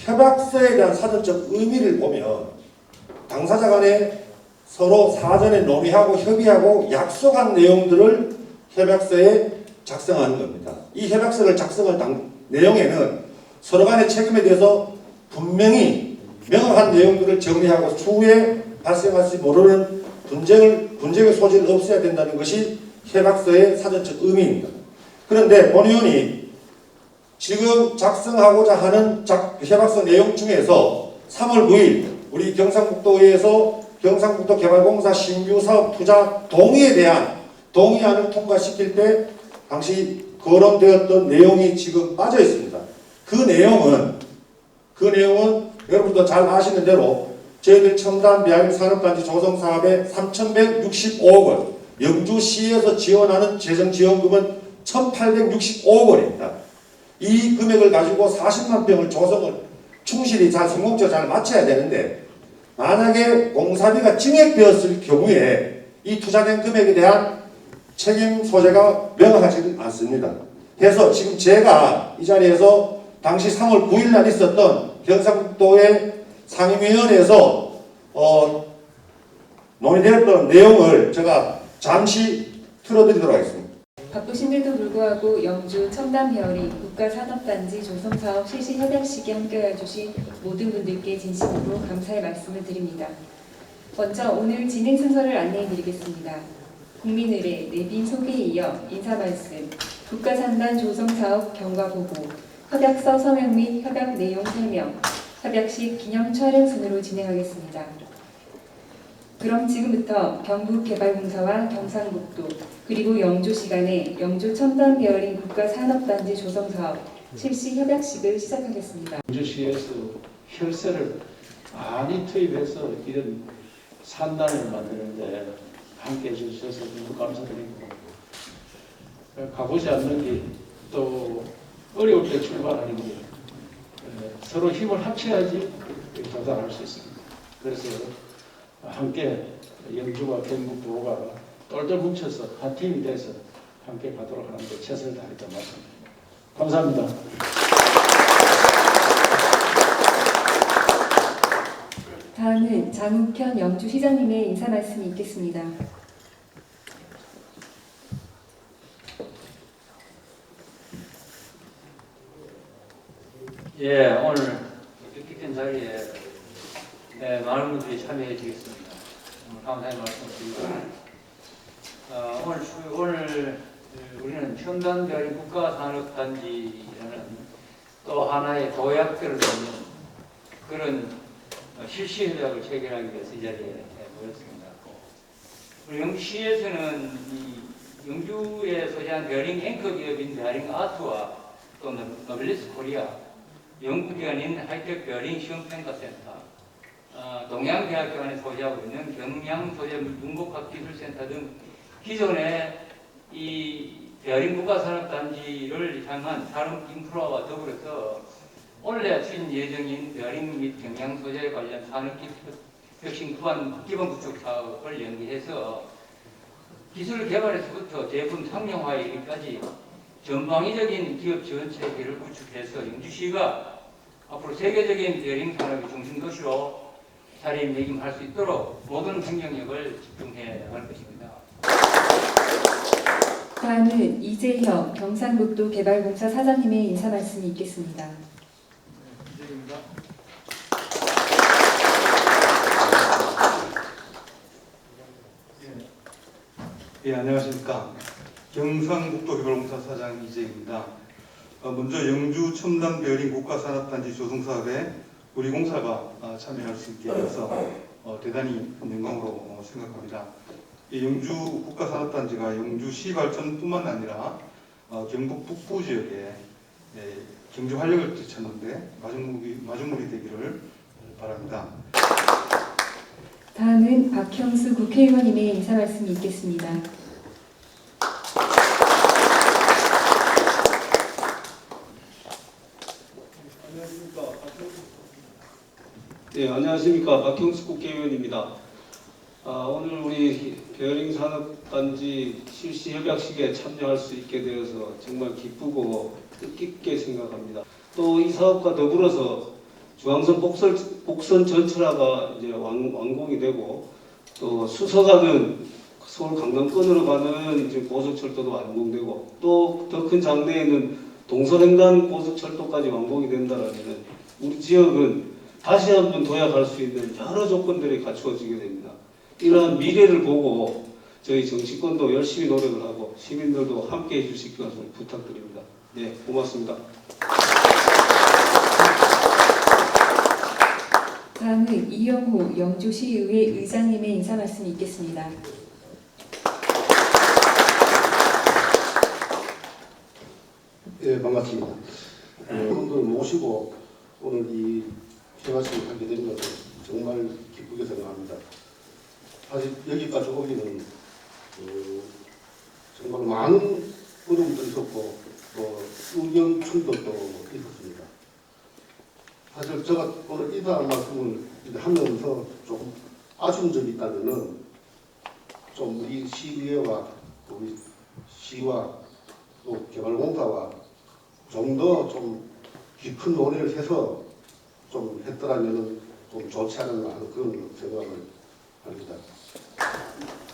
협약서에 대한 사전적 의미를 보면 당사자 간에 서로 사전에 논의하고 협의하고 약속한 내용들을 협약서에 작성하는 겁니다. 이 협약서를 작성할 내용에는 서로 간의 책임에 대해서 분명히 명확한 내용들을 정리하고 추후에 발생할지 모르는 분쟁의 소지를 없애야 된다는 것이 협약서의 사전적 의미입니다. 그런데 본 의원이 지금 작성하고자 하는 협약서 내용 중에서 3월 9일 우리 경상북도에서 경상북도개발공사 신규 사업 투자 동의에 대한 동의안을 통과시킬 때 당시 거론되었던 내용이 지금 빠져 있습니다. 그 내용은 여러분도 잘 아시는 대로 저희들 첨단 배합 산업단지 조성 사업에 3,165억 원, 영주시에서 지원하는 재정지원금은 1,865억 원입니다. 이 금액을 가지고 40만 평을 조성을 충실히 성공적으로 잘 마쳐야 되는데 만약에 공사비가 증액되었을 경우에 이 투자된 금액에 대한 책임 소재가 명확하지 않습니다. 그래서 지금 제가 이 자리에서 당시 3월 9일 날 있었던 경상북도의 상임위원회에서 논의되었던 내용을 제가 잠시 틀어드리도록 하겠습니다. 바쁘신데도 불구하고 영주 첨단 베어링 국가산업단지 조성사업 실시 협약식에 함께해 주신 모든 분들께 진심으로 감사의 말씀을 드립니다. 먼저 오늘 진행 순서를 안내해 드리겠습니다. 국민의례 내빈 소개에 이어 인사말씀, 국가산단 조성사업 경과보고, 협약서 서명 및 협약 내용 설명, 협약식 기념 촬영 순으로 진행하겠습니다. 그럼 지금부터 경북개발공사와 경상북도 그리고 영주시 간의 영주 첨단 베어링 국가산업단지 조성사업 실시 협약식을 시작하겠습니다. 영주시에서 혈세를 많이 투입해서 이런 산단을 만드는데 함께해 주셔서 너무 감사드리고, 가보지 않는 게 또 어려울 때 출발하는 게 서로 힘을 합쳐야지 도달할 수 있습니다. 그래서 함께 영주와 경북도가 똘똘 뭉쳐서 한 팀이 돼서 함께 가도록 하는 데 최선을 다하겠다는 말씀입니다. 감사합니다. 다음은 장욱현 영주시장님의 인사 말씀이 있겠습니다. 예, 오늘 뜻깊은 자리에 많은 분들이 참여해 주겠습니다. 감사의 말씀드립니다. 오늘 우리는 첨단 베어링 국가산업단지라는 또 하나의 도약들을 놓는 그런 실시 협약을 체결하기 위해서 이 자리에 모였습니다. 우리 영주시에서는 영주에 소재한 베어링 앵커 기업인 베어링 아트와 또 노블리스 코리아, 연구기관인 하이텍 베어링 시험평가센터, 동양대학교 안에 소재하고 있는 경량소재문복학기술센터 등 기존의 이 베어링 국가산업단지를 향한 산업 인프라와 더불어서 올해 추진 예정인 베어링 및 경량소재 관련 산업혁신 기반 구축 사업을 연계해서 기술 개발에서부터 제품 상용화에 이르기까지 전방위적인 기업 지원 체계를 구축해서 영주시가 앞으로 세계적인 베어링 산업의 중심도시로 자리매김할 수 있도록 모든 행정력을 집중해 나갈 것입니다. 다음은 이재형 경상북도 개발공사 사장님의 인사 말씀이 있겠습니다. 예, 안녕하십니까. 경상북도 개발공사 사장 이재입니다. 먼저 영주 첨단 베어링 국가산업단지 조성사업에 우리 공사가 참여할 수 있게 돼서 대단히 영광으로 생각합니다. 이 영주 국가산업단지가 영주시 발전뿐만 아니라 경북 북부 지역에 경제 활력을 되찾는데 마중물이 되기를 바랍니다. 다음은 박형수 국회의원님의 인사 말씀이 있겠습니다. 네, 안녕하십니까. 박형수 국회의원입니다. 오늘 우리 베어링 산업단지 실시 협약식에 참여할 수 있게 되어서 정말 기쁘고 뜻깊게 생각합니다. 또 이 사업과 더불어서 중앙선 복선 전철화가 이제 완공이 되고 또 수서가는 서울 강남권으로 가는 이제 고속철도도 완공되고 또 더 큰 장래에는 동서횡단 고속철도까지 완공이 된다라면 우리 지역은 다시 한번 도약할 수 있는 여러 조건들이 갖추어지게 됩니다. 이러한 미래를 보고 저희 정치권도 열심히 노력을 하고 시민들도 함께 해주실 것을 부탁드립니다. 네, 고맙습니다. 다음은 이영호 영주시의회 의장님의 인사 말씀이 있겠습니다. 예, 반갑습니다. 여러분들 모시고 오늘 이 개화식을 하게 된 것을 정말 기쁘게 생각합니다. 사실 여기까지 오기는 정말 많은 어려움도 있었고 또 의견 충돌도 있었습니다. 사실 제가 오늘 이러한 말씀을 하면서 좀 아쉬운 점이 있다면은 좀 우리 시의회와 우리 시와 또 개발공사와 좀 더 좀 깊은 논의를 해서 좀 했더라면 좀 좋지 않았나 하는 그런 생각을 합니다.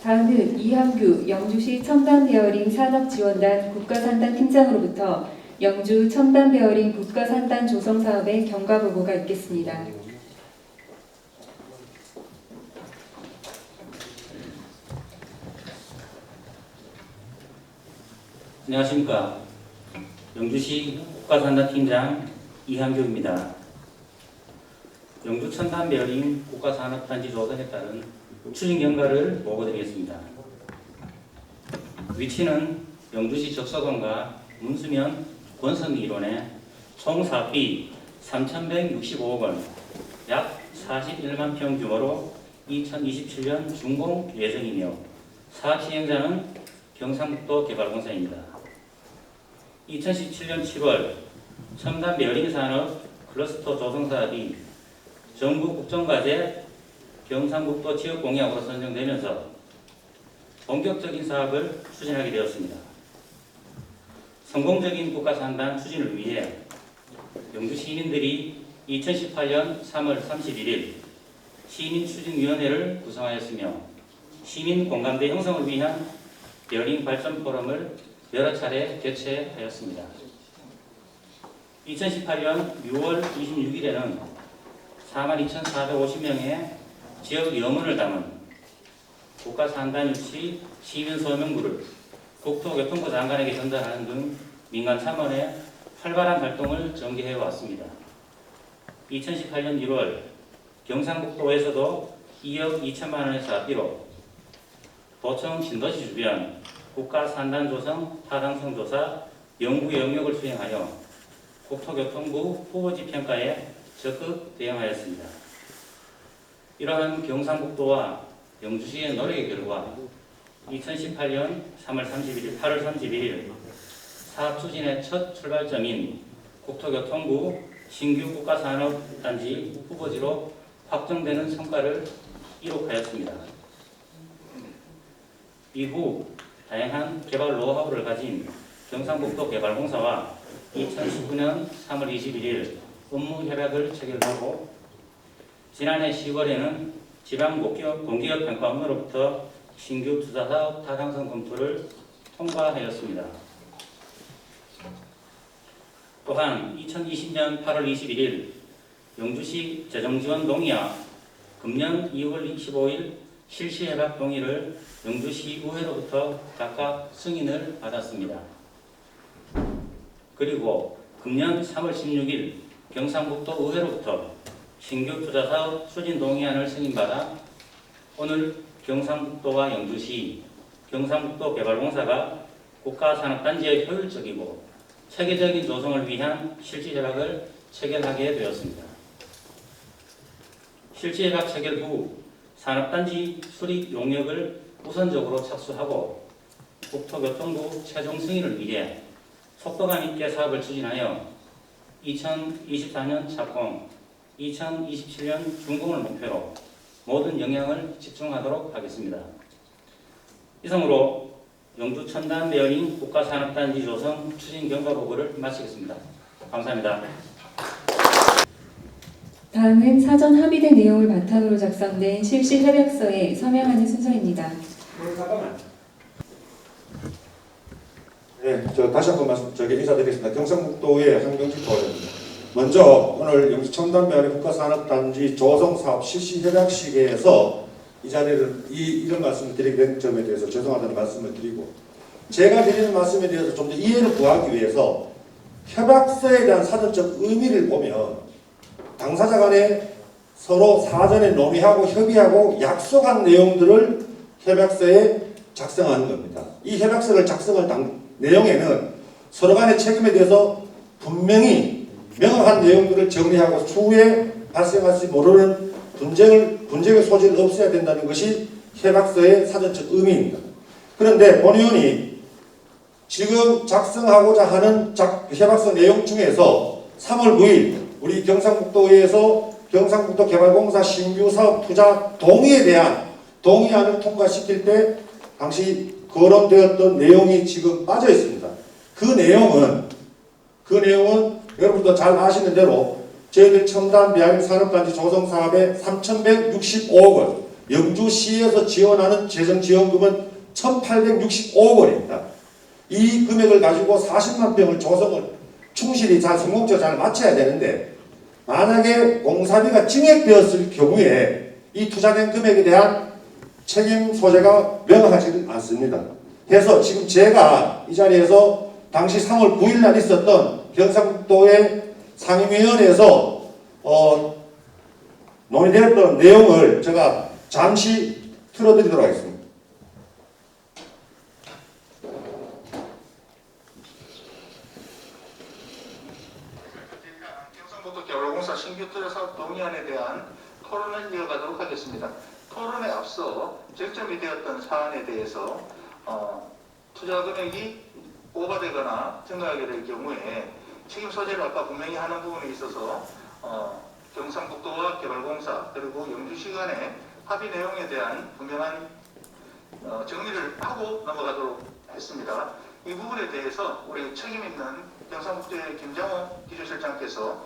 다음은 이한규 영주시 첨단베어링 산업지원단 국가산단 팀장으로부터 영주 첨단베어링 국가산단 조성 사업의 경과 보고가 있겠습니다. 안녕하십니까. 영주시 국가산단팀장 이한규입니다. 영주 첨단베어링 국가산업단지 조성에 따른 추진 경과를 보고드리겠습니다. 위치는 영주시 적서동과 문수면 권선 이론에 총 사업비 3,165억 원, 약 41만 평 규모로 2027년 준공 예정이며 사업 시행자는 경상북도 개발공사입니다. 2017년 7월 첨단 베어링 산업 클러스터 조성 사업이 정부 국정과제 경상북도 지역 공약으로 선정되면서 본격적인 사업을 추진하게 되었습니다. 성공적인 국가산단 추진을 위해 영주 시민들이 2018년 3월 31일 시민추진위원회를 구성하였으며 시민 공감대 형성을 위한 베어링 발전 포럼을 여러 차례 개최하였습니다. 2018년 6월 26일에는 42,450명의 지역 여문을 담은 국가산단 유치 시민 서명물을 국토교통부 장관에게 전달하는 등 민간 참여의 활발한 활동을 전개해 왔습니다. 2018년 1월 경상북도에서도 2억 2천만 원의 사업비로 도청 신도시 주변 국가산단조성 타당성 조사 연구 영역을 수행하여 국토교통부 후보지 평가에 적극 대응하였습니다. 이러한 경상북도와 영주시의 노력의 결과 2018년 8월 31일 사업 추진의 첫 출발점인 국토교통부 신규 국가산업단지 후보지로 확정되는 성과를 기록하였습니다. 이후 다양한 개발 노하우를 가진 경상북도 개발공사와 2019년 3월 21일 업무 협약을 체결하고 지난해 10월에는 지방공기업 평가 업무로부터 신규 투자사업 타당성 검토를 통과하였습니다. 또한 2020년 8월 21일 영주시 재정지원 동의와 금년 2월 25일 실시협약 동의를 영주시 의회로부터 각각 승인을 받았습니다. 그리고 금년 3월 16일 경상북도 의회로부터 신규 투자사업 추진 동의안을 승인받아 오늘 경상북도와 영주시, 경상북도 개발공사가 국가산업단지의 효율적이고 체계적인 조성을 위한 실질협약을 체결하게 되었습니다. 실질협약 체결 후 산업단지 수립 용역을 우선적으로 착수하고 국토교통부 최종 승인을 위해 속도감 있게 사업을 추진하여 2024년 착공, 2027년 준공을 목표로 모든 영향을 집중하도록 하겠습니다. 이상으로 영주 첨단 베어링 국가산업단지 조성 추진 경과 보고를 마치겠습니다. 감사합니다. 다음은 사전 합의된 내용을 바탕으로 작성된 실시 협약서에 서명하는 순서입니다. 네, 저 다시 한번 인사드리겠습니다. 경상북도의 한경직 도원입니다. 먼저 오늘 영주 첨단 배아리 국가산업단지 조성 사업 실시 협약식에서 이 자리를 이런 말씀을 드리게 된 점에 대해서 죄송하다는 말씀을 드리고, 제가 드리는 말씀에 대해서 좀 더 이해를 구하기 위해서 협약서에 대한 사전적 의미를 보면 당사자 간에 서로 사전에 논의하고 협의하고 약속한 내용들을 협약서에 작성하는 겁니다. 이 협약서를 작성할 내용에는 서로 간의 책임에 대해서 분명히 명확한 내용들을 정리하고 추후에 발생할 수 모르는 분쟁의 소지를 없애야 된다는 것이 협약서의 사전적 의미입니다. 그런데 본 의원이 지금 작성하고자 하는 협약서 내용 중에서 3월 9일 우리 경상북도에서 경상북도 개발공사 신규 사업 투자 동의에 대한 동의안을 통과시킬 때 당시 거론되었던 내용이 지금 빠져 있습니다. 그 내용은 여러분도 잘 아시는 대로 저희들 첨단 배아리 산업단지 조성 사업에 3,165억 원, 영주시에서 지원하는 재정지원금은 1,865억 원입니다. 이 금액을 가지고 40만 평을 조성을 충실히 성공적으로 잘 마쳐야 되는데, 만약에 공사비가 증액되었을 경우에 이 투자된 금액에 대한 책임 소재가 명확하지는 않습니다. 그래서 지금 제가 이 자리에서 당시 3월 9일 날 있었던 경상북도의 상임위원회에서 논의되었던 내용을 제가 잠시 틀어드리도록 하겠습니다. 경상북도 개발공사 신규 투자 사업 동의안에 대한 토론을 이어가도록 하겠습니다. 토론에 앞서 쟁점이 되었던 사안에 대해서 투자 금액이 오버되거나 증가하게 될 경우에 책임 소재를 아까 분명히 하는 부분에 있어서 경상북도와 개발공사 그리고 영주시 간의 합의 내용에 대한 분명한 정리를 하고 넘어가도록 했습니다. 이 부분에 대해서 우리 책임 있는 경상북도의 김장호 기조실장께서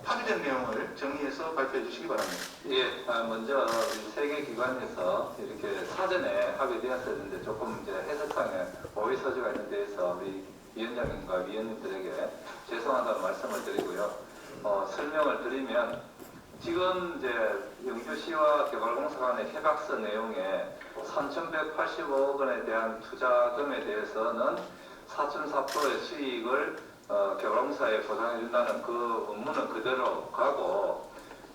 합의된 내용을 정리해서 발표해 주시기 바랍니다. 예, 먼저 세 개 기관에서 이렇게 사전에 합의되었었는데 조금 이제 해석상에 오해 소지가 있는 데에서 우리 위원장님과 위원님들에게 죄송하다는 말씀을 드리고요. 설명을 드리면 지금 이제 영주시와 개발공사 간의 협약서 내용에 3,185억 원에 대한 투자금에 대해서는 4.4%의 수익을 개발공사에 보장해준다는 그 업무는 그대로 가고,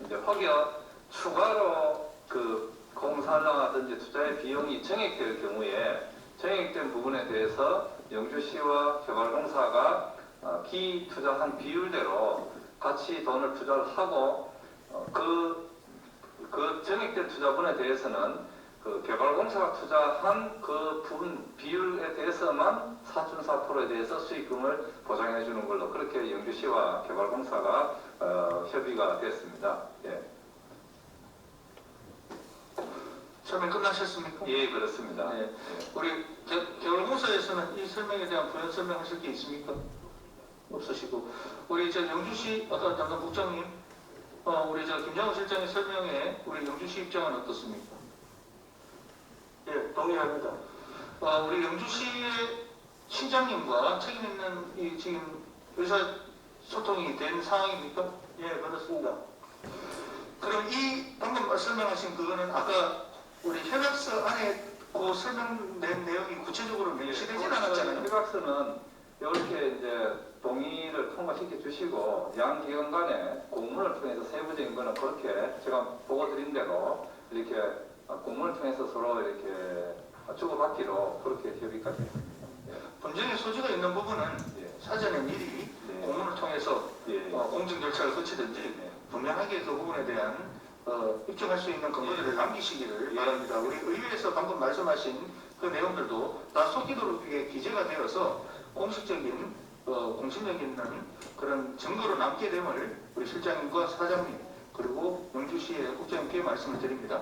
이제 혹여 추가로 그 공사라든지 투자의 비용이 증액될 경우에 증액된 부분에 대해서 영주시와 개발공사가 기투자한 비율대로 같이 돈을 투자를 하고 그 증액된 투자분에 대해서는 그 개발공사가 투자한 그 부분 비율에 대해서만 4.4%에 대해서 수익금을 보장해 주는 걸로 그렇게 영주시와 개발공사가 협의가 됐습니다. 예. 설명 끝나셨습니까? 예, 그렇습니다. 네. 우리 개발공사에서는 이 설명에 대한 부연 설명하실 게 있습니까? 없으시고, 우리 영주시 아까 담당 국장님, 우리 김장호 실장의 설명에 우리 영주시 입장은 어떻습니까? 예, 동의합니다. 우리 영주시의 시장님과 책임 있는 이 지금 의사소통이 된 상황입니까? 예, 그렇습니다. 그럼 이 방금 설명하신 그거는 아까 우리 협약서 안에 그 설명된 내용이 구체적으로 명시되지 않았잖아요. 협약서는 이렇게 이제 동의를 통과시켜 주시고 양 기관 간에 공문을 통해서 세부적인 거는 그렇게 제가 보고 드린 대로 이렇게 공문을 통해서 서로 이렇게 주고받기로 그렇게 협의까지 했습니다. 예. 분쟁의 소지가 있는 부분은 사전에 미리 공문을 통해서 공정 절차를 거치든지 분명하게 그 부분에 대한 입증할 수 있는 근거들을 남기시기를 바랍니다. 우리 의회에서 방금 말씀하신 그 내용들도 다 속기도록 기재가 되어서 공식적인 공신력 있는 그런 증거로 남게 됨을 우리 실장님과 사장님 그리고 영주시의 국장님께 말씀을 드립니다.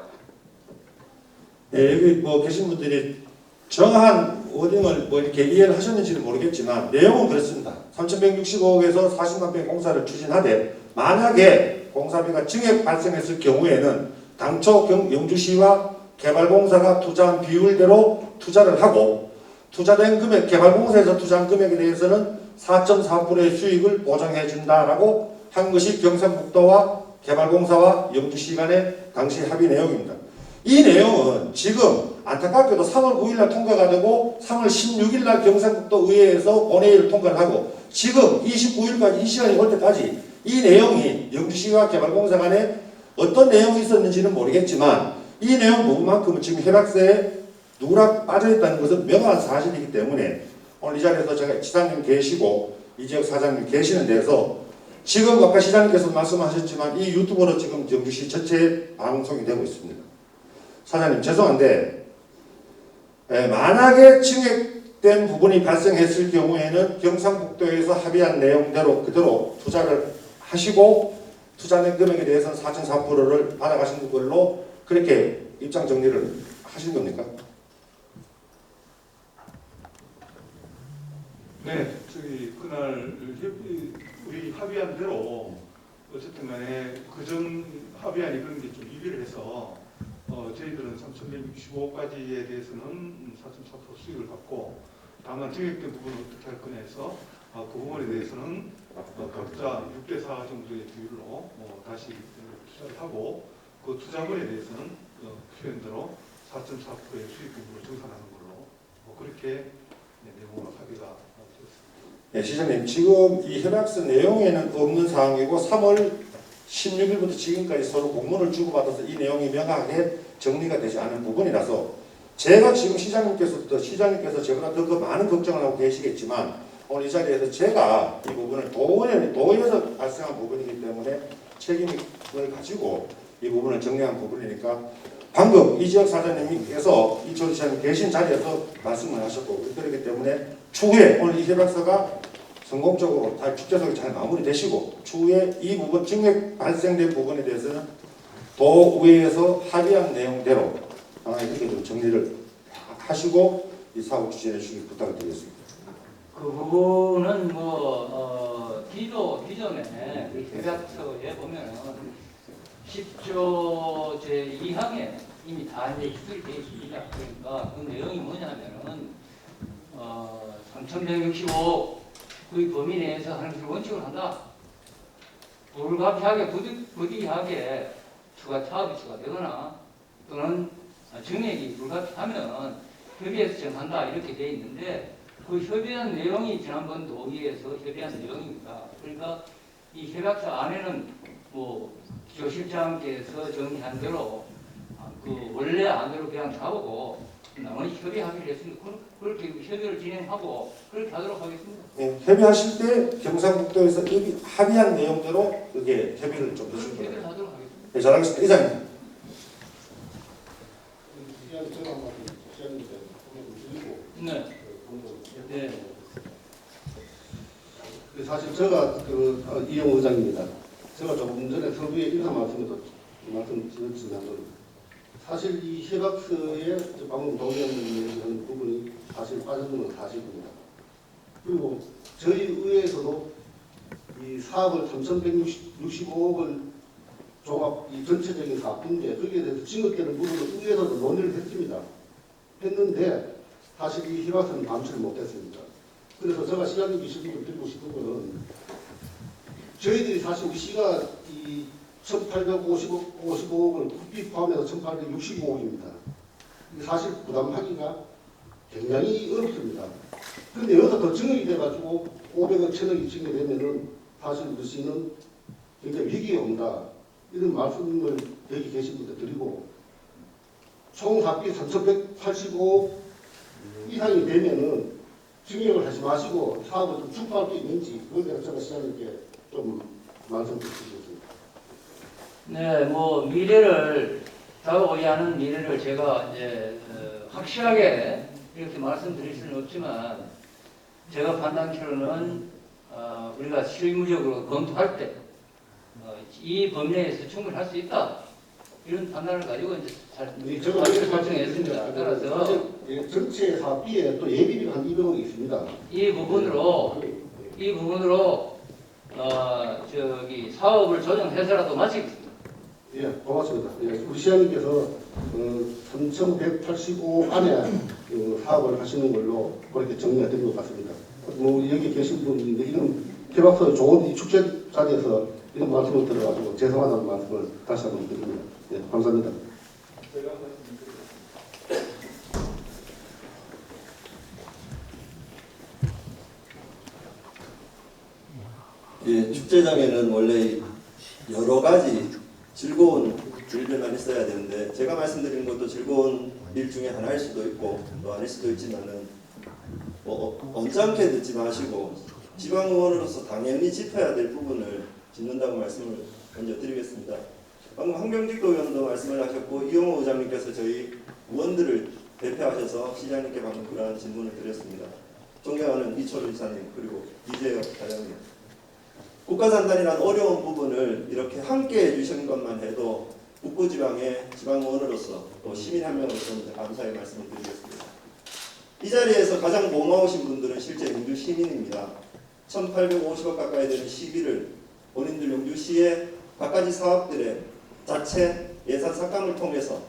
예, 여기 계신 분들이 정확한 워딩을 이렇게 이해를 하셨는지는 모르겠지만 내용은 그렇습니다. 3,165억에서 40만 평 공사를 추진하되 만약에 공사비가 증액 발생했을 경우에는 당초 영주시와 개발공사가 투자한 비율대로 투자를 하고 투자된 금액, 개발공사에서 투자한 금액에 대해서는 4.4%의 수익을 보장해 준다라고 한 것이 경상북도와 개발공사와 영주시 간의 당시 합의 내용입니다. 이 내용은 지금 안타깝게도 3월 9일날 통과가 되고 3월 16일날 경상북도 의회에서 본회의를 통과를 하고 지금 29일까지 이 시간이 올 때까지 이 내용이 영주시와 개발공사 간에 어떤 내용이 있었는지는 모르겠지만 이 내용 부분만큼은 지금 협약서에 누락 빠져있다는 것은 명확한 사실이기 때문에 오늘 이 자리에서 제가 시장님 계시고 이지혁 사장님 계시는 데서 지금 아까 시장님께서 말씀하셨지만 이 유튜브로 지금 영주시 전체에 방송이 되고 있습니다. 사장님 죄송한데 만약에 증액된 부분이 발생했을 경우에는 경상북도에서 합의한 내용대로 그대로 투자를 하시고 투자된 금액에 대해서는 4.4%를 받아가시는 걸로 그렇게 입장 정리를 하신 겁니까? 네, 그날 우리 합의한 대로 어쨌든 간에 그전 합의안이 그런 게 좀 이비를 해서 저희들은 3,165까지에 대해서는 4.4% 수익을 받고 다만 증액된 부분을 어떻게 할 거냐 해서 그 부분에 대해서는 각자 6대4 정도의 비율로 다시 투자를 하고 그 투자금에 대해서는 표현대로 4.4%의 수익 부분을 정산하는 걸로 그렇게 내용으로 합의가 되었습니다. 네, 시장님 지금 이 협약서 내용에는 없는 사항이고 3월 16일부터 지금까지 서로 공문을 주고받아서 이 내용이 명확하게 정리가 되지 않은 부분이라서 제가 지금 시장님께서 저보다 더 많은 걱정을 하고 계시겠지만 오늘 이 자리에서 제가 이 부분을 도의에서 발생한 부분이기 때문에 책임을 가지고 이 부분을 정리한 부분이니까 방금 이지혁 사장님께서 이철 시장님 계신 자리에서 말씀을 하셨고 그렇기 때문에 추후에 오늘 이 협약서가 성공적으로 다 국제적으로 잘 마무리되시고 추후에 이 부분 증액 발생된 부분에 대해서는 도의회에서 합의한 내용대로 이렇게 좀 정리를 하시고 이 사업 추진해 주시기 부탁을 드리겠습니다. 그 부분은 기존에 그 협약서에 보면은 10조 제2항에 이미 다 이제 기술이 되어 있습니다. 그러니까 그 내용이 뭐냐면은 3,165억 그 범위 내에서 하는 것을 원칙으로 한다. 불가피하게 부득이하게 사업이 추가되거나 또는 증액이 불가피하면 협의해서 정한다 이렇게 되어 있는데 그 협의한 내용이 지난번 도의회에서 협의한 내용입니다. 그러니까 이 협약서 안에는 조실장께서 정리한 대로 그 원래 안대로 그냥 잡고 나머지 협의하기로 했습니다. 그렇게 협의를 진행하고 그렇게 하도록 하겠습니다. 네, 협의하실 때 경상북도에서 합의한 내용대로 그게 협의를 좀 해주시면 됩니다. 협의를 하도록 하겠습니다. 네, 잘하겠습니다. 이사님. 네. 네. 사실 제가 이영 의장입니다. 제가 조금 전에 서부에 인사 말씀드렸지만 사실 이 협약서에 방금 동의하는 부분이 사실 빠져있는 건 사실입니다. 그리고 저희 의회에서도 이 사업을 3,165억을 종합 이 전체적인 사업인데 거기에 대해서 증액되는 부분을 의회에서도 논의를 했는데 사실 이 협약서는 감치를 못했습니다. 그래서 제가 시장님 기시국을 드리고 싶은 거는 저희들이 사실 우리 시가 이 1,855억을 국비 포함해서 1,865억입니다. 사실 부담하기가 굉장히 어렵습니다. 그런데 여기서 더 증액이 돼가지고 500억, 1,000억이 증액되면은 사실 우리 시는 굉장히 위기에 온다. 이런 말씀을 여기 계신 분들 드리고 총 사업비 3,185억 이상이 되면은 증액을 하지 마시고 사업을 좀 축소할 수 있는지 그걸 제가 시장님께 좀 말씀드리겠습니다. 네, 미래를 다가오야하는 미래를 제가 이제 확실하게 이렇게 말씀드릴 수는 없지만 제가 판단키로는 우리가 실무적으로 검토할 때 이 범위에서 충분히 할 수 있다 이런 판단을 가지고 이제 설정했습니다. 따라서 전체 사업비에 또 예비비가 한 200억이 있습니다. 이 부분으로 사업을 조정해서라도 마치겠습니다. 예, 고맙습니다. 예, 우리 시장님께서 3,185 안에 사업을 하시는 걸로 그렇게 정리가 된 것 같습니다. 뭐 여기 계신 분인데 이런 개박서 좋은 이 축제 자리에서 이런 말씀을 들어가지고 죄송하다는 말씀을 다시 한번 드립니다. 예, 감사합니다. 예, 축제장에는 원래 여러 가지 즐거운 일들만 있어야 되는데 제가 말씀드리는 것도 즐거운 일 중에 하나일 수도 있고 또 아닐 수도 있지만은 언짢게 듣지 마시고 지방의원으로서 당연히 짚어야 될 부분을 짚는다고 말씀을 먼저 드리겠습니다. 방금 황병직도 의원도 말씀을 하셨고 이용호 의장님께서 저희 의원들을 대표하셔서 시장님께 방금 그러한 질문을 드렸습니다. 존경하는 이철우 이사님 그리고 이재혁 사장님, 국가산단이란 어려운 부분을 이렇게 함께 해주시는 것만 해도 북부지방의 지방의원으로서 또 시민 한 명으로서 감사의 말씀을 드리겠습니다. 이 자리에서 가장 고마우신 분들은 실제 영주 시민입니다. 1,850억 가까이 되는 시비를 본인들 영주시의 갖가지 사업들의 자체 예산 삭감을 통해서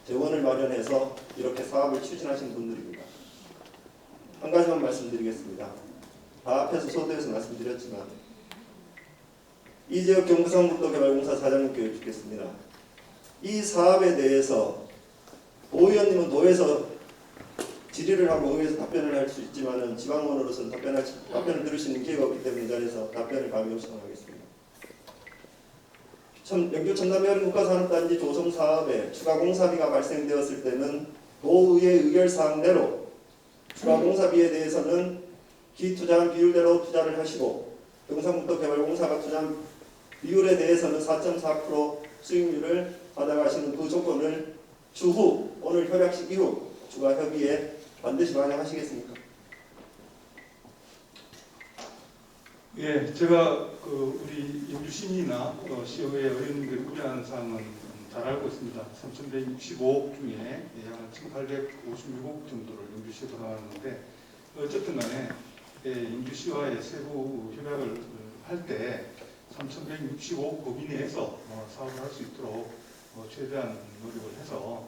재원을 마련해서 이렇게 사업을 추진하신 분들입니다. 한 가지만 말씀드리겠습니다. 다 앞에서 소도에서 말씀드렸지만 이재혁 경부상북도개발공사 사장님께 여쭙겠습니다. 이 사업에 대해서 오 의원님은 도에서 질의를 하고 의회에서 답변을 할 수 있지만은 지방의원으로서는 답변을 들을 수 있는 기회가 없기 때문에 이 자리에서 답변을 감히 요청하겠습니다. 영주 첨단별인 국가산업단지 조성 사업에 추가 공사비가 발생되었을 때는 도의회 의결사항대로 추가 공사비에 대해서는 기투자한 비율대로 투자를 하시고 경상북도개발공사가 투자한 비율에 대해서는 4.4% 수익률을 받아가시는 그 조건을 추후 오늘 협약식 이후 추가 협의에 반드시 반영하시겠습니까? 예, 제가 우리 영주시민이나 시의회 의원님들이 우려하는 사항은 잘 알고 있습니다. 3,165억 중에 약 1,856억 정도를 영주시에 돌아가는데 어쨌든 간에 영주시와의 세부 협약을 할 때 3,165억 범위 내에서 사업을 할 수 있도록 최대한 노력을 해서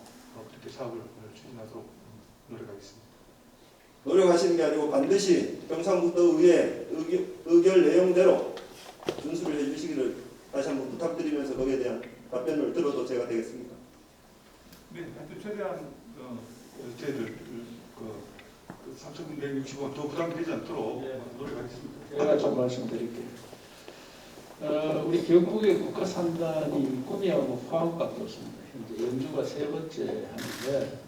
그렇게 사업을 추진하도록 노력하겠습니다. 노력하시는 게 아니고 반드시 경상북도의회 의결 내용대로 준수를 해주시기를 다시 한번 부탁드리면서 거기에 대한 답변을 들어도 제가 되겠습니까? 네, 하여튼 최대한 저희들 3,160원 더 부담되지 않도록 노력하겠습니다. 제가 좀 말씀드릴게요. 우리 경북의 국가산단이 꿈이하고 화합밖에 없습니다. 현재 연주가 세 번째 하는데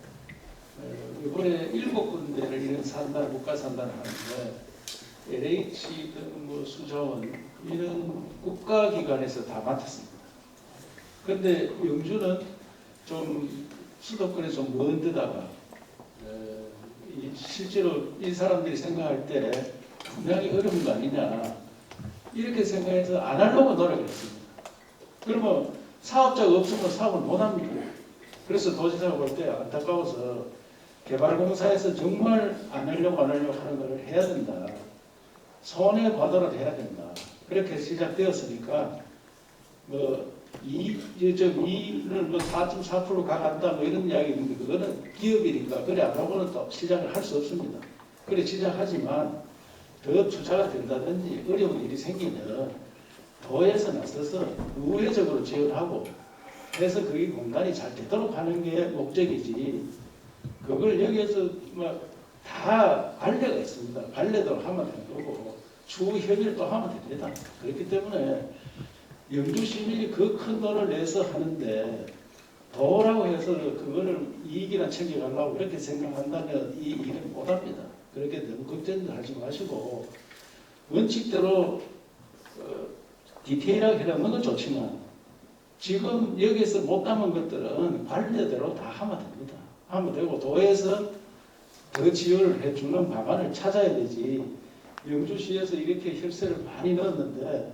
이번에 7군데를 이런 산단, 국가산단을 하는데 LH, 수자원 이런 국가기관에서 다 맡았습니다. 그런데 영주는 좀 수도권에 좀 먼 데다가 실제로 이 사람들이 생각할 때 분명히 어려운 거 아니냐 이렇게 생각해서 안 하려고 노력을 했습니다. 그러면 사업자가 없으면 사업을 못 합니다. 그래서 도지사가 볼 때 안타까워서 개발공사에서 정말 안 하려고 하는 걸 해야 된다. 손해보더라도 해야 된다. 그렇게 시작되었으니까 이를 4.4% 가간다 이런 이야기 있는데 그거는 기업이니까 그래 안 하고는 또 시작을 할 수 없습니다. 그래 시작하지만 더 투자가 된다든지 어려운 일이 생기면 도에서 나서서 우회적으로 지원하고 해서 그게 공단이 잘 되도록 하는 게 목적이지 그걸 여기에서 다 관례가 있습니다. 관례대로 하면 되는 거고 추후 협의를 또 하면 됩니다. 그렇기 때문에 영주 시민이 그 큰 돈을 내서 하는데 도라고 해서 그거를 이익이나 챙겨가려고 이렇게 생각한다면 이 일을 못합니다. 그렇게 너무 걱정하지 마시고 원칙대로 디테일하게 해놓는 건 좋지만 지금 여기서 못 담은 것들은 관례대로 다 하면 됩니다. 하면 되고 도에서 더 지원을 해주는 방안을 찾아야 되지 영주시에서 이렇게 혈세를 많이 넣었는데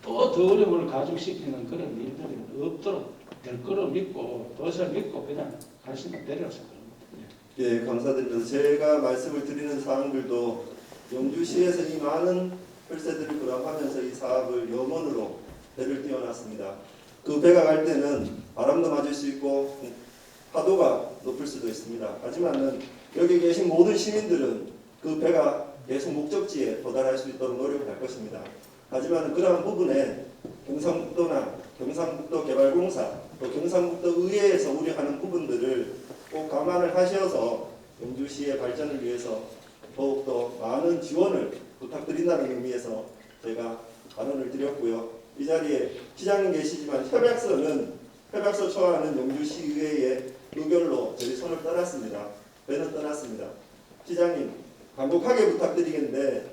또 더 어려움을 가중시키는 그런 일들이 없도록 될 거로 믿고 도시를 믿고 그냥 가시면 되리라고 생각합니다. 예, 감사드립니다. 제가 말씀을 드리는 사항들도 영주시에서 이 많은 혈세들을 부람하면서 이 사업을 염원으로 배를 띄워놨습니다. 그 배가 갈 때는 바람도 맞을 수 있고 파도가 높을 수도 있습니다. 하지만은 여기 계신 모든 시민들은 그 배가 계속 목적지에 도달할 수 있도록 노력할 것입니다. 하지만 그러한 부분에 경상북도나 경상북도개발공사 또 경상북도 의회에서 우려하는 부분들을 꼭 감안을 하셔서 영주시의 발전을 위해서 더욱더 많은 지원을 부탁드린다는 의미에서 제가 발언을 드렸고요. 이 자리에 시장님 계시지만 협약서 초안은 영주시의회의 의결로 저희 손을 떠났습니다. 배는 떠났습니다. 시장님 간곡하게 부탁드리겠는데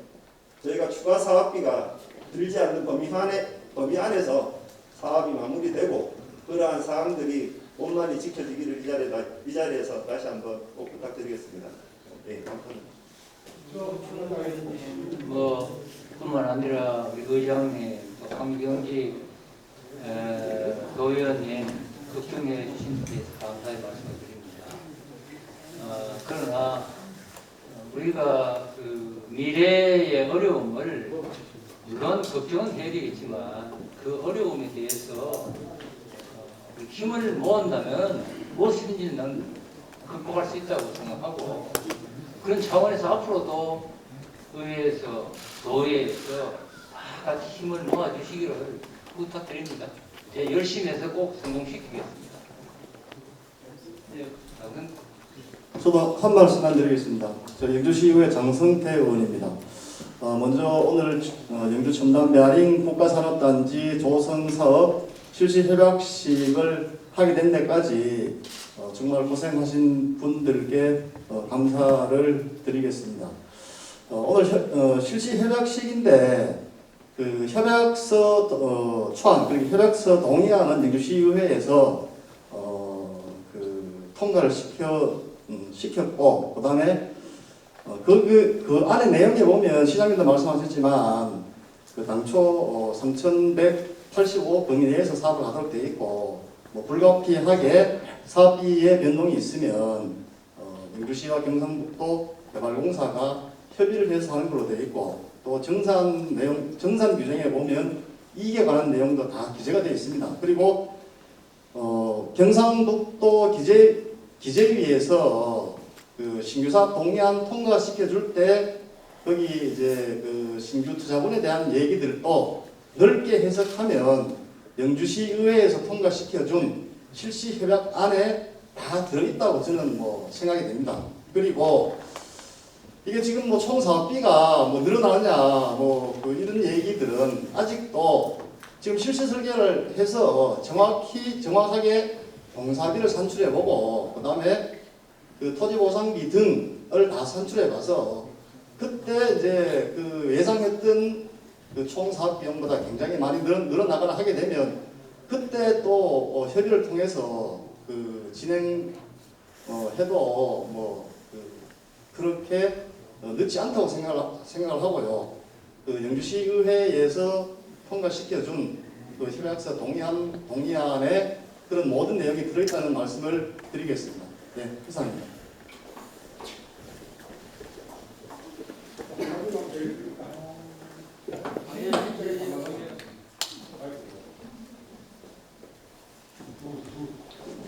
저희가 추가 사업비가 들지 않는 범위 안에서 사업이 마무리되고 그러한 사항들이 원만히 지켜지기를 이 자리에서 다시 한번 꼭 부탁드리겠습니다. 네, 뭐 뿐만 아니라 우리 의장님, 또 황경직 도의원님 걱정해 주신 데 대해서 감사의 말씀을 드립니다. 그러나 우리가 그 미래의 어려움을 물론 걱정은 해야 되겠지만 그 어려움에 대해서 힘을 모은다면 무엇이든지 극복할 수 있다고 생각하고 그런 차원에서 앞으로도 의회에서 도의회에서 다 같이 힘을 모아주시기를 부탁드립니다. 제가 열심히 해서 꼭 성공시키겠습니다. 네, 다음은 저도 한 말씀만 드리겠습니다. 저 영주시의회 장성태 의원입니다. 먼저 오늘 영주 첨단 베어링 국가산업단지 조성사업 실시 협약식을 하게 된 데까지 정말 고생하신 분들께 감사를 드리겠습니다. 오늘 실시 협약식인데 그 협약서 초안 그리고 협약서 동의안은 영주시의회에서 그 통과를 시켰고 그다음에 그 안에 내용에 보면 시장님도 말씀하셨지만 그 당초 3,185억 범위 내에서 사업을 하도록 되어 있고 뭐 불가피하게 사업비의 변동이 있으면 영주시와 경상북도 개발공사가 협의를 해서 하는 걸로 되어 있고 또 정산 규정에 보면 이익에 관한 내용도 다 기재가 되어 있습니다. 그리고 경상북도 기재위에서 그 신규사업 동의안 통과시켜줄 때 거기 이제 그 신규 투자분에 대한 얘기들도 넓게 해석하면 영주시 의회에서 통과시켜준 실시 협약 안에 다 들어있다고 저는 뭐 생각이 됩니다. 그리고 이게 지금 뭐 총 사업비가 뭐 늘어나느냐 뭐 그 이런 얘기들은 아직도 지금 실시 설계를 해서 정확하게 공사비를 산출해보고 그 다음에 그 토지보상비 등을 다 산출해봐서 그때 이제 그 예상했던 그 총 사업 비용보다 굉장히 많이 늘어나거나 하게 되면 그때 또 협의를 통해서 그 진행 해도 뭐 그렇게 늦지 않다고 생각을 하고요. 그 영주시의회에서 통과시켜준 그 협약서 동의안에 그런 모든 내용이 들어있다는 말씀을 드리겠습니다. 네, 이상입니다.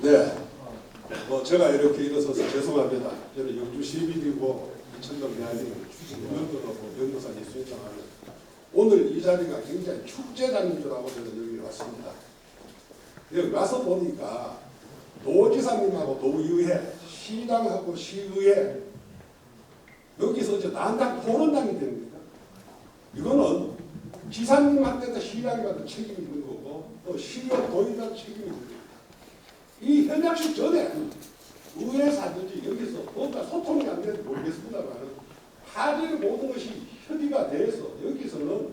네, 뭐 제가 이렇게 일어서서 죄송합니다. 저는 영주 시민이고 이천동 대한민국 주민들하고 변호사 예수회장하는 오늘 이 자리가 굉장히 축제장인 줄 알고 저는 여기 왔습니다. 여기 와서 보니까 도지사님하고 도의회, 시당하고 시의회 여기서 이제 난당 토론당이 됩니다. 이거는 지사님한테도 시당한테도 책임이 있는 거고 또 시의회 도의회도 책임이 있는 거고 이 협약식 전에 의회에서 하든지 여기서 뭔가 소통이 안 되는지 모르겠습니다만 하질 모든 것이 협의가 돼서 여기서는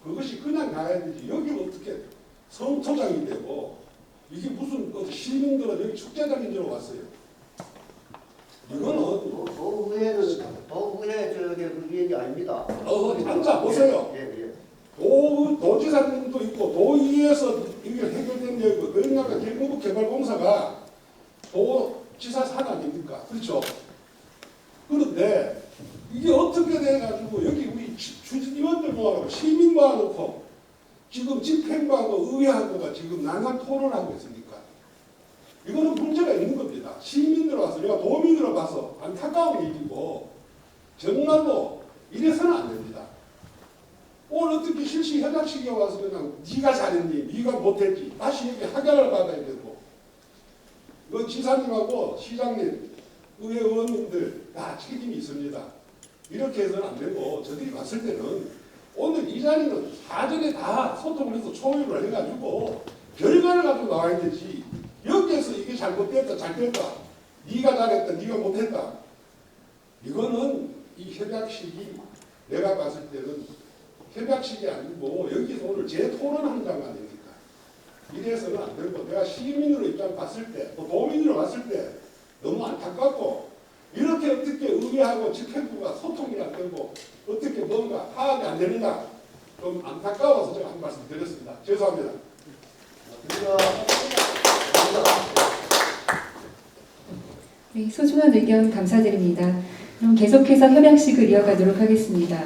그것이 그냥 나가야 되지 여기는 어떻게 성토장이 되고 이게 무슨 시민들은 여기 축제장인 줄 왔어요. 이거는 도의회 저기 의원이 아닙니다. 앉아 보세요. 도지사님도 있고 도의회에서 이게 해결된 얘기고 그러니까 경북개발공사가 도지사 산 아닙니까? 그렇죠? 그런데 이게 어떻게 돼가지고 여기 우리 추진위원들 모아놓고 시민 모아놓고 지금 집행부하고 의회하고가 지금 난간 토론하고 있으니까 이거는 문제가 있는 겁니다. 시민들 와서 내가 도민으로 봐서 안타까운 일이고 정말로 이래서는 안 됩니다. 오늘 어떻게 실시 현장식에 와서 그냥 네가 잘했니, 네가 못했지 다시 여기 학연을 받아야 되고 이건 지사님하고 시장님, 의회 의원님들 다 책임이 있습니다. 이렇게 해서는 안 되고 저들이 봤을 때는 오늘 이 자리는 사전에 다 소통을 해서 초유를 해가지고 결과를 가지고 나와야 되지 여기에서 이게 잘못됐다 잘됐다 네가 잘했다 네가 못했다 이거는 이 협약식이 내가 봤을 때는 협약식이 아니고 여기서 오늘 재토론한 장 아닙니까? 이래서는 안 되고 내가 시민으로 입장 봤을 때 또 도민으로 봤을 때 너무 안타깝고 이렇게 어떻게 의회하고 집행부가 소통이 안 되고 어떻게 뭔가 파악이 안 되느냐 좀 안타까워서 제가 한 말씀 드렸습니다. 죄송합니다. 네, 소중한 의견 감사드립니다. 그럼 계속해서 협약식을 이어가도록 하겠습니다.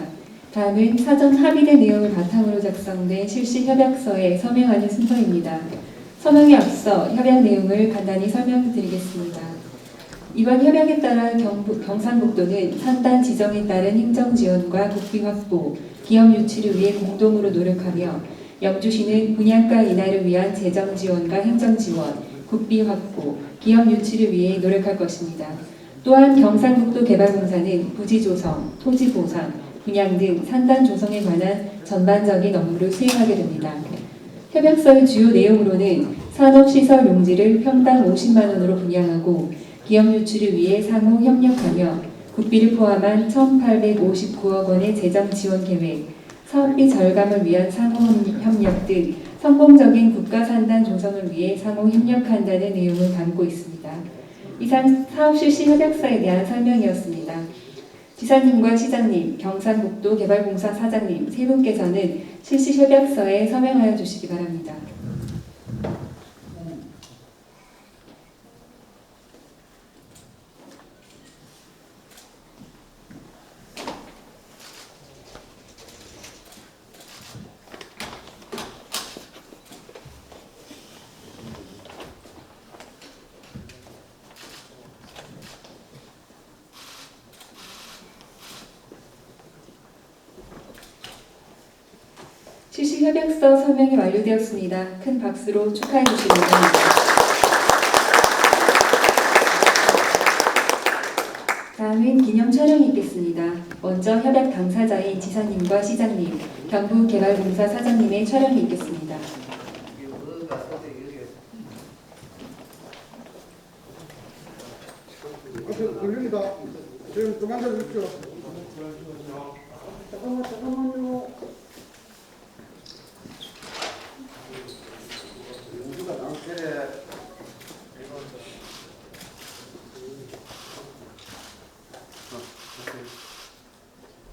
다음은 사전 합의된 내용을 바탕으로 작성된 실시 협약서에 서명하는 순서입니다. 서명에 앞서 협약 내용을 간단히 설명드리겠습니다. 이번 협약에 따라 경상북도는 산단 지정에 따른 행정 지원과 국비 확보, 기업 유치를 위해 공동으로 노력하며 영주시는 분양가 인하를 위한 재정 지원과 행정 지원, 국비 확보, 기업 유치를 위해 노력할 것입니다. 또한 경상북도 개발공사는 부지 조성, 토지 보상, 분양 등 산단 조성에 관한 전반적인 업무를 수행하게 됩니다. 협약서의 주요 내용으로는 산업시설 용지를 평당 50만 원으로 분양하고 기업 유치를 위해 상호 협력하며 국비를 포함한 1,859억 원의 재정 지원 계획, 사업비 절감을 위한 상호 협력 등 성공적인 국가 산단 조성을 위해 상호 협력한다는 내용을 담고 있습니다. 이상 사업 실시 협약서에 대한 설명이었습니다. 지사님과 시장님, 경상북도 개발공사 사장님 세 분께서는 실시 협약서에 서명하여 주시기 바랍니다. 실시 협약서 서명이 완료되었습니다. 큰 박수로 축하해 주시기 바랍니다. 다음은 기념 촬영이 있겠습니다. 먼저 협약 당사자인 지사님과 시장님, 경북개발공사 사장님의 촬영이 있겠습니다. 걸립니다. 지금 그만 좀 주십시오. 잠깐만요.